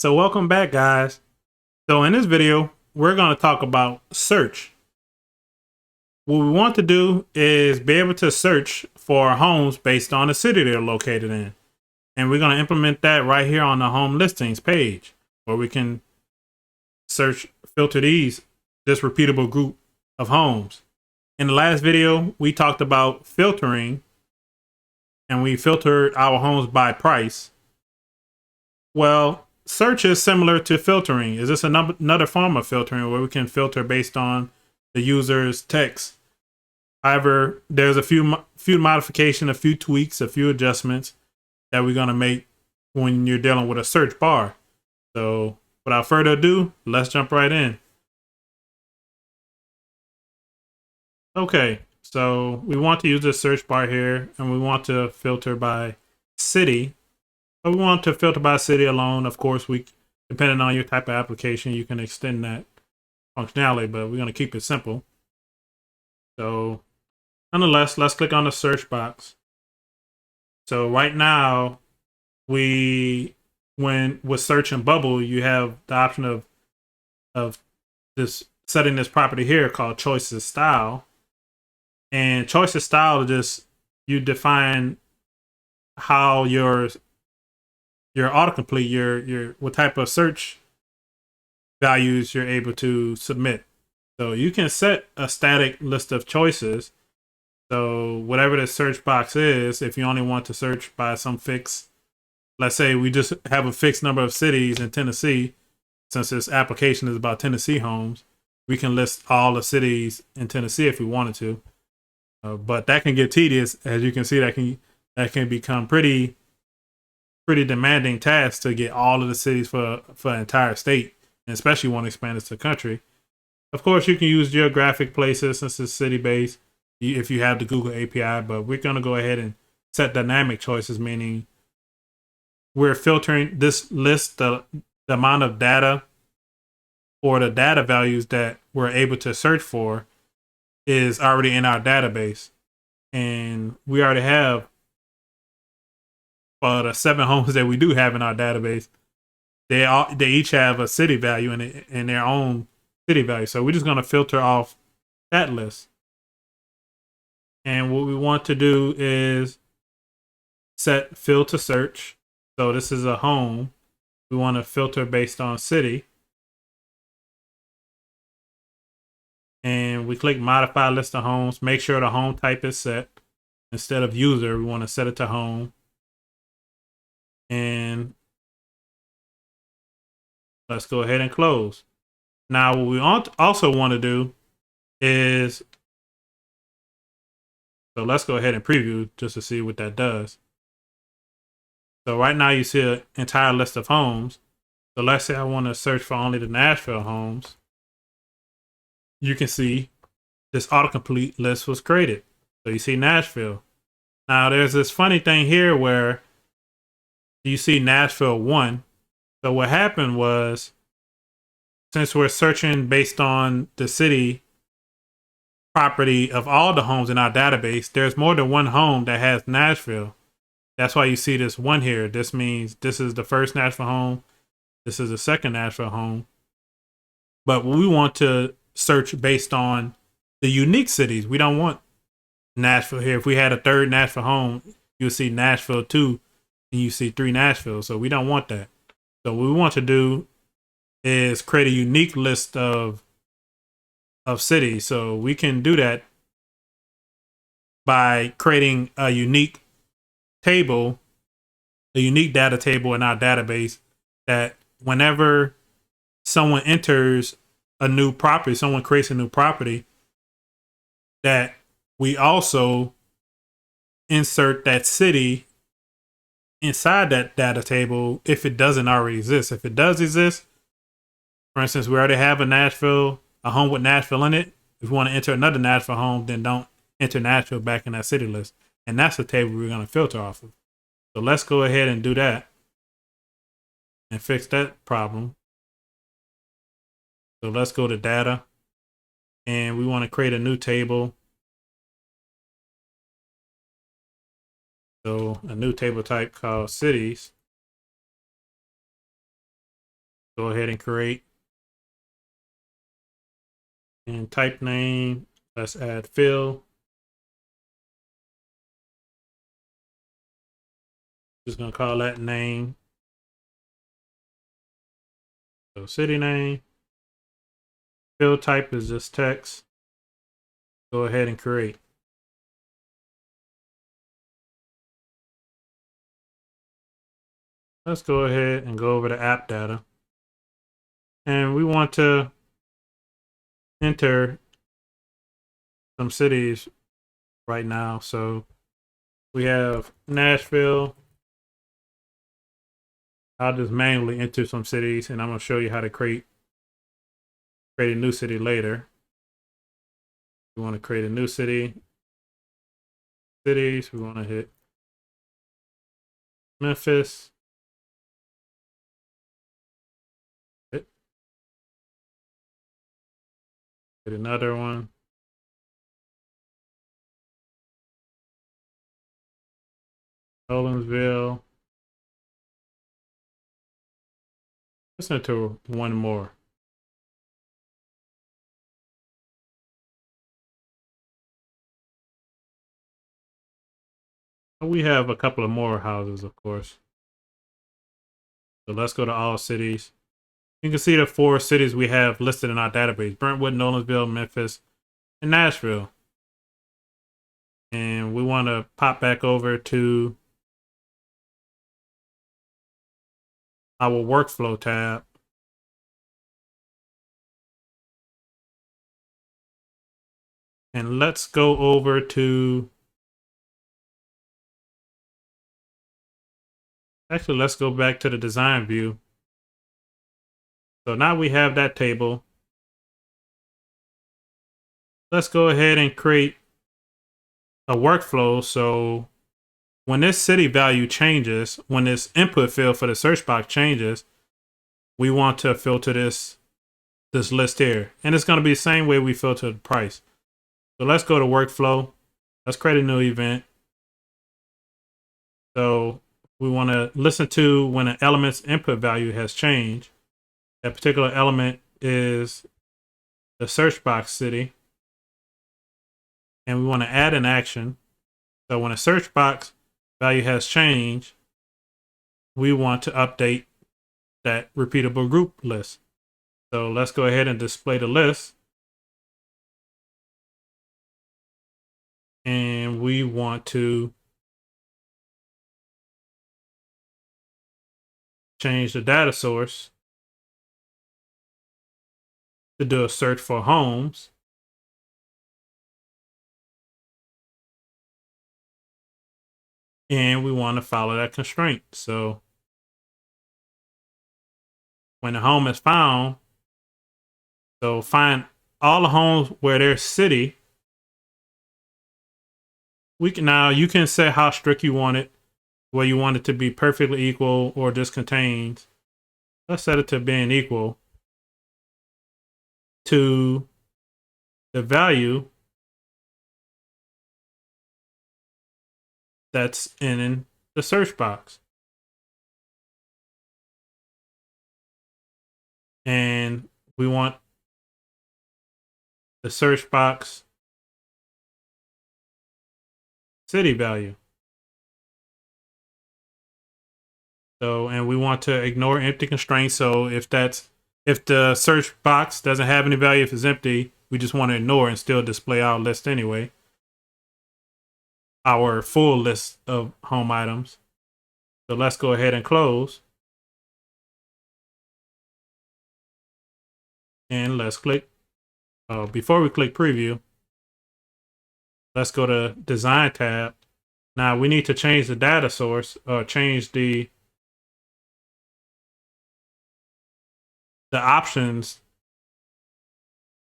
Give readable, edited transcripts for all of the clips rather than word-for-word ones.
So welcome back, guys. So in this video, we're going to talk about search. What we want to do is be able to search for homes based on the city they're located in. And we're going to implement that right here on the home listings page, where we can filter this repeatable group of homes. In the last video, we talked about filtering, and we filtered our homes by price. Well, search is similar to filtering. Is this another form of filtering where we can filter based on the user's text? However, there's a few modifications, a few tweaks, a few adjustments that we're going to make when you're dealing with a search bar. So without further ado, let's jump right in. Okay, so we want to use the search bar here, and we want to filter by city. But we want to filter by city alone. Of course, depending on your type of application, you can extend that functionality, but we're going to keep it simple. So nonetheless, let's click on the search box. So right now, when with search and bubble, you have the option of this setting this property here called choices style. And choices style is just you define how your autocomplete, your what type of search values you're able to submit. So you can set a static list of choices. So whatever the search box is, if you only want to search by some fixed, let's say we just have a fixed number of cities in Tennessee, since this application is about Tennessee homes, we can list all the cities in Tennessee if we wanted to. But that can get tedious. As you can see, that can become pretty demanding task to get all of the cities for an entire state, and especially want to expand it to the country. Of course, you can use geographic places since it's city based if you have the Google API, but we're going to go ahead and set dynamic choices, meaning we're filtering this list, the amount of data or the data values that we're able to search for is already in our database. And we already have the 7 homes that we do have in our database. They each have a city value in their own city value. So we're just going to filter off that list. And what we want to do is set fill to search. So this is a home. We want to filter based on city. And we click modify list of homes. Make sure the home type is set. Instead of user, we want to set it to home. And let's go ahead and close. Now, what we also want to do is, so let's go ahead and preview just to see what that does. So right now you see an entire list of homes. So let's say I want to search for only the Nashville homes. You can see this autocomplete list was created. So you see Nashville. Now there's this funny thing here where you see Nashville 1. So what happened was, since we're searching based on the city property of all the homes in our database, there's more than one home that has Nashville. That's why you see this 1 here. This means this is the first Nashville home. This is the second Nashville home. But we want to search based on the unique cities. We don't want Nashville here. If we had a third Nashville home, you'll see Nashville 2 and you see 3 Nashville. So we don't want that. So what we want to do is create a unique list of cities. So we can do that by creating a unique table, a unique data table in our database, that whenever someone enters a new property, someone creates a new property, that we also insert that city inside that data table if it doesn't already exist. If it does exist, for instance, we already have a home with Nashville in it. If we want to enter another Nashville home, then don't enter Nashville back in that city list. And that's the table we're going to filter off of. So let's go ahead and do that and fix that problem. So let's go to data, and we want to create a new table. So a new table type called cities. Go ahead and create. And type name, let's add fill. Just gonna call that name. So city name. Fill type is just text. Go ahead and create. Let's go ahead and go over to app data. And we want to enter some cities right now. So we have Nashville. I'll just manually enter some cities, and I'm going to show you how to create a new city later. We want to create a new city. Cities, we want to hit Memphis. Hit another one. Nolensville. Let's enter one more. We have a couple of more houses, of course. So let's go to all cities. You can see the 4 cities we have listed in our database: Brentwood, Nolensville, Memphis, and Nashville. And we want to pop back over to our workflow tab. And let's go over to, actually, let's go back to the design view. So now we have that table. Let's go ahead and create a workflow. So when this city value changes, when this input field for the search box changes, we want to filter this list here. And it's going to be the same way we filter the price. So let's go to workflow. Let's create a new event. So we want to listen to when an element's input value has changed. That particular element is the search box city. And we want to add an action. So when a search box value has changed, we want to update that repeatable group list. So let's go ahead and display the list. And we want to change the data source to do a search for homes. And we want to follow that constraint. So when the home is found, so find all the homes where there's city. We can now, you can set how strict you want it, where you want it to be perfectly equal or just contains. Let's set it to being equal to the value that's in the search box. And we want the search box city value. So, and we want to ignore empty constraints. So if the search box doesn't have any value, if it's empty, we just want to ignore and still display our list anyway. Our full list of home items. So let's go ahead and close. And let's click. Before we click preview, let's go to design tab. Now we need to change the data source, or change the options,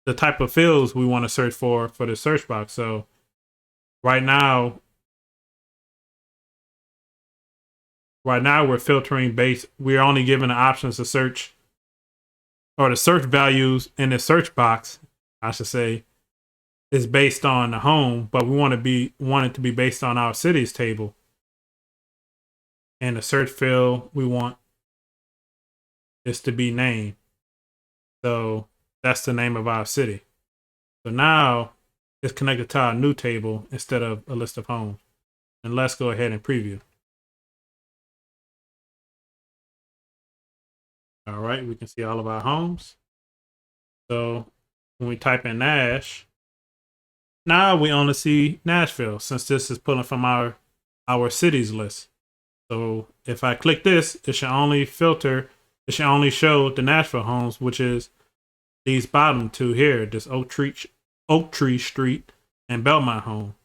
the type of fields we want to search for the search box. So right now we're filtering we're only given the options to search, or the search values in the search box, I should say, is based on the home, but we want it to be based on our cities table. And the search field we want is to be named. So that's the name of our city. So now it's connected to our new table instead of a list of homes. And let's go ahead and preview. All right, we can see all of our homes. So when we type in Nash, now we only see Nashville since this is pulling from our cities list. So if I click this, it should only filter, it should only show the Nashville homes, which is these bottom two here, this Oak Tree Street and Belmont home.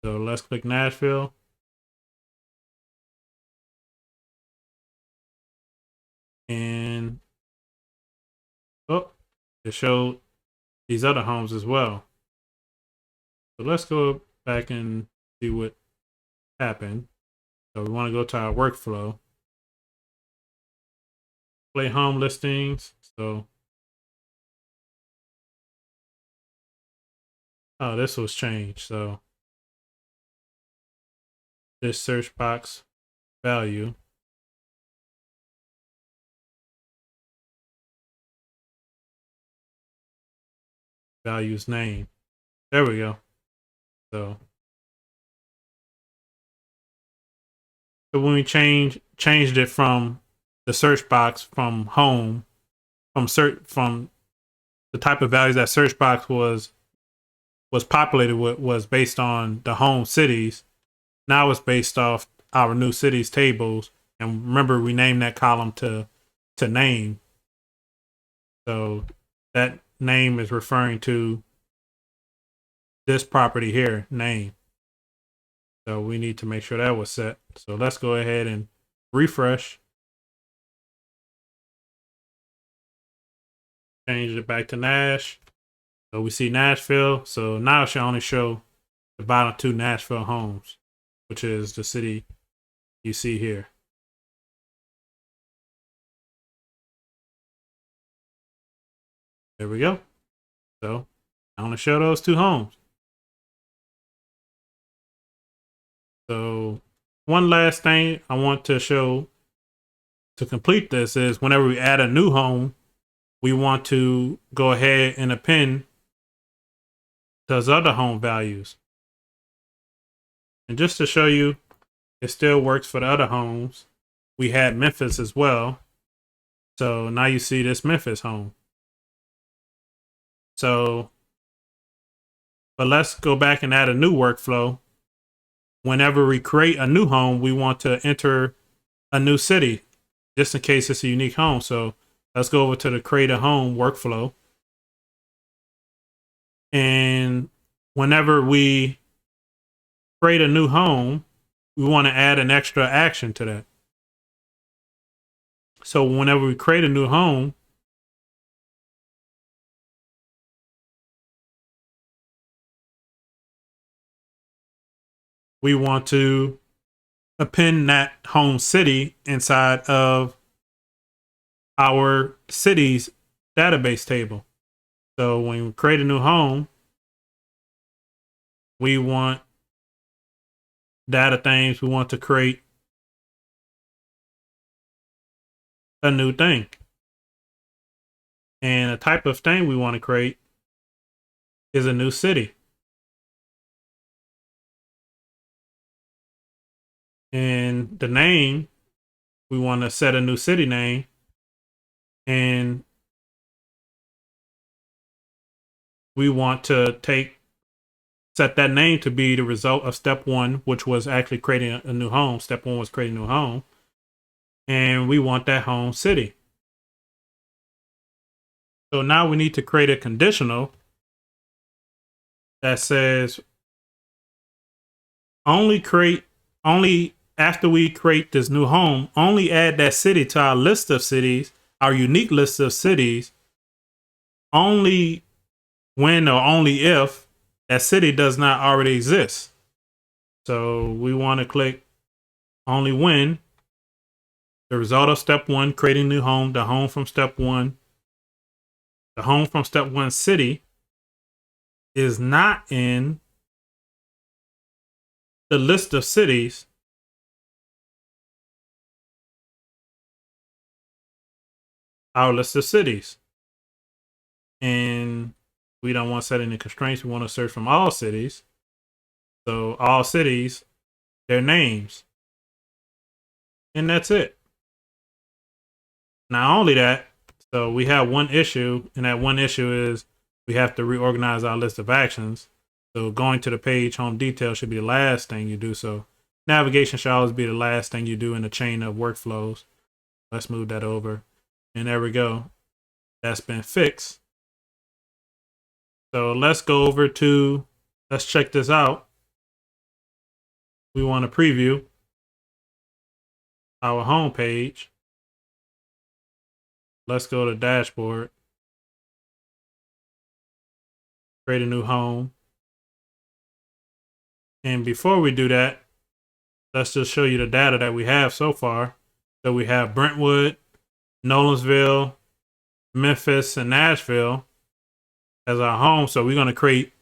So let's click Nashville. And oh, it showed these other homes as well. So let's go back and see what happened. So we want to go to our workflow. Play home listings. So oh, this was changed. So this search box value values name. There we go. So when we changed it from the search box from home, from the type of values that search box was populated with was based on the home cities. Now it's based off our new cities tables. And remember, we named that column to name. So that name is referring to this property here, name. So we need to make sure that was set. So let's go ahead and refresh. Change it back to Nash. So we see Nashville. So now it should only show the bottom two Nashville homes, which is the city you see here. There we go. So I want to show those two homes. So one last thing I want to show to complete this is whenever we add a new home, we want to go ahead and append those other home values. And just to show you, it still works for the other homes. We had Memphis as well. So now you see this Memphis home. So, but let's go back and add a new workflow. Whenever we create a new home, we want to enter a new city, just in case it's a unique home. So let's go over to the create a home workflow. And whenever we create a new home, we want to add an extra action to that. So whenever we create a new home, we want to append that home city inside of our cities database table. So when we create a new home, we want data things. We want to create a new thing. And a type of thing we want to create is a new city. And the name, we want to set a new city name. And we want to set that name to be the result of step one, which was actually creating a new home. Step one was creating a new home. And we want that home city. So now we need to create a conditional that says only after we create this new home, only add that city to our list of cities, our unique list of cities, only when or only if that city does not already exist. So we want to click only when the result of step one, creating new home, the home from step one, the home from step one city is not in the list of cities our list of cities. And we don't want to set any constraints. We want to search from all cities. So all cities, their names. And that's it. Not only that, so we have one issue, and that one issue is we have to reorganize our list of actions. So going to the page home detail should be the last thing you do. So navigation should always be the last thing you do in the chain of workflows. Let's move that over. And there we go. That's been fixed. So let's go over to, let's check this out. We want to preview our home page. Let's go to dashboard. Create a new home. And before we do that, let's just show you the data that we have so far. So we have Brentwood, Nolensville, Memphis, and Nashville as our home. So we're going to create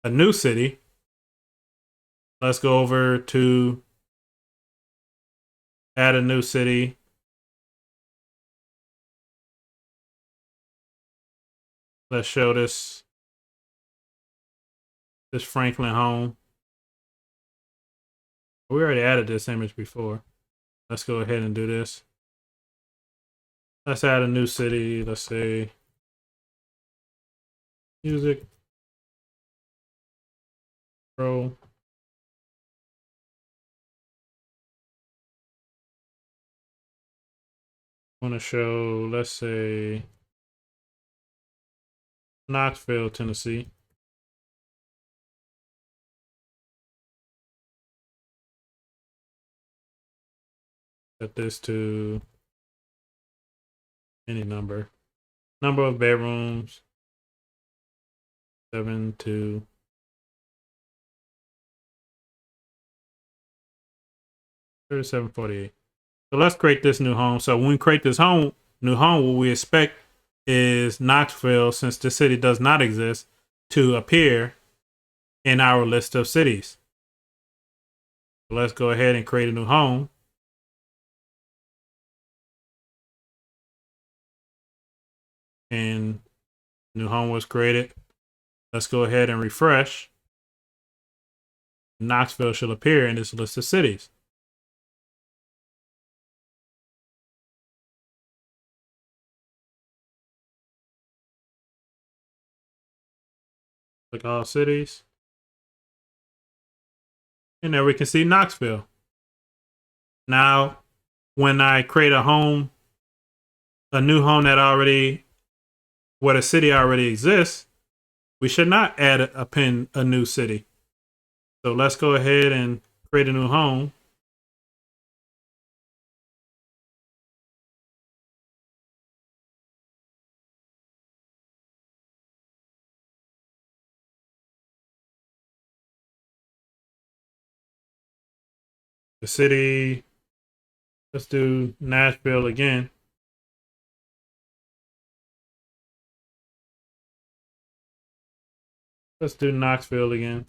a new city. Let's go over to add a new city. Let's show this Franklin home. We already added this image before. Let's go ahead and do this. Let's add a new city. Let's say Music Row. I want to show, let's say, Knoxville, Tennessee. Set this to any number. Number of bedrooms, 7 to 3748. So let's create this new home. So when we create this new home, what we expect is Knoxville, since the city does not exist, to appear in our list of cities. So let's go ahead and create a new home. And new home was created. Let's go ahead and refresh. Knoxville should appear in this list of cities. Click all cities. And there we can see Knoxville. Now, when I create a home, a new home that already, where the city already exists, we should not add a new city. So let's go ahead and create a new home. The city, let's do Nashville again. Let's do Knoxville again.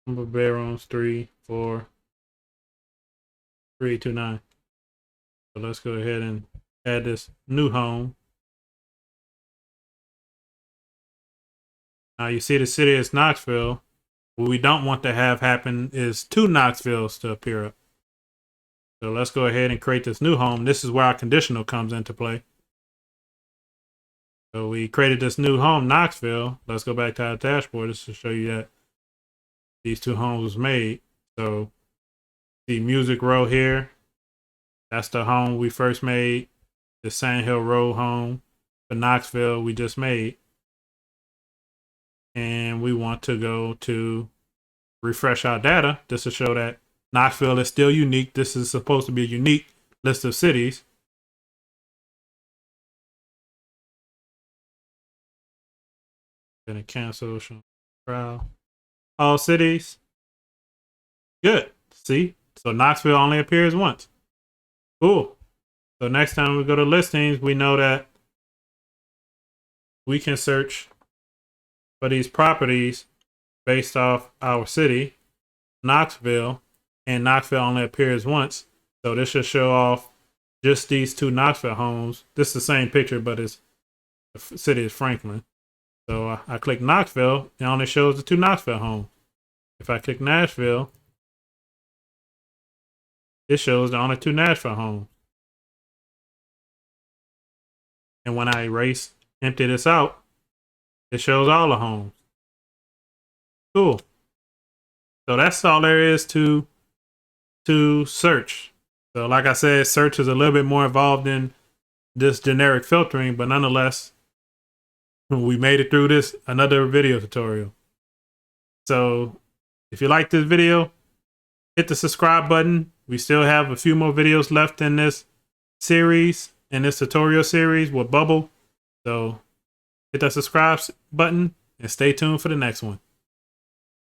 Number of bedrooms, 3, 4, 3, 2, 9. So let's go ahead and add this new home. Now you see the city is Knoxville. What we don't want to have happen is 2 Knoxvilles to appear up. So let's go ahead and create this new home. This is where our conditional comes into play. So we created this new home, Knoxville. Let's go back to our dashboard just to show you that these 2 homes was made. So the Music Row here, that's the home we first made. The Sand Hill Road home for Knoxville we just made. And we want to go to refresh our data just to show that Knoxville is still unique. This is supposed to be a unique list of cities. Gonna cancel trial. All cities. Good. See? So Knoxville only appears once. Cool. So next time we go to listings, we know that we can search for these properties based off our city, Knoxville, and Knoxville only appears once. So this should show off just these 2 Knoxville homes. This is the same picture, but it's the city is Franklin. So I click Knoxville, it only shows the 2 Knoxville homes. If I click Nashville, it shows the only 2 Nashville homes. And when I empty this out, it shows all the homes. Cool. So that's all there is to search. So like I said, search is a little bit more involved in this generic filtering, but nonetheless, we made it through this, another video tutorial. So if you like this video, hit the subscribe button. We still have a few more videos left in this series, in this tutorial series with Bubble. So hit that subscribe button and stay tuned for the next one.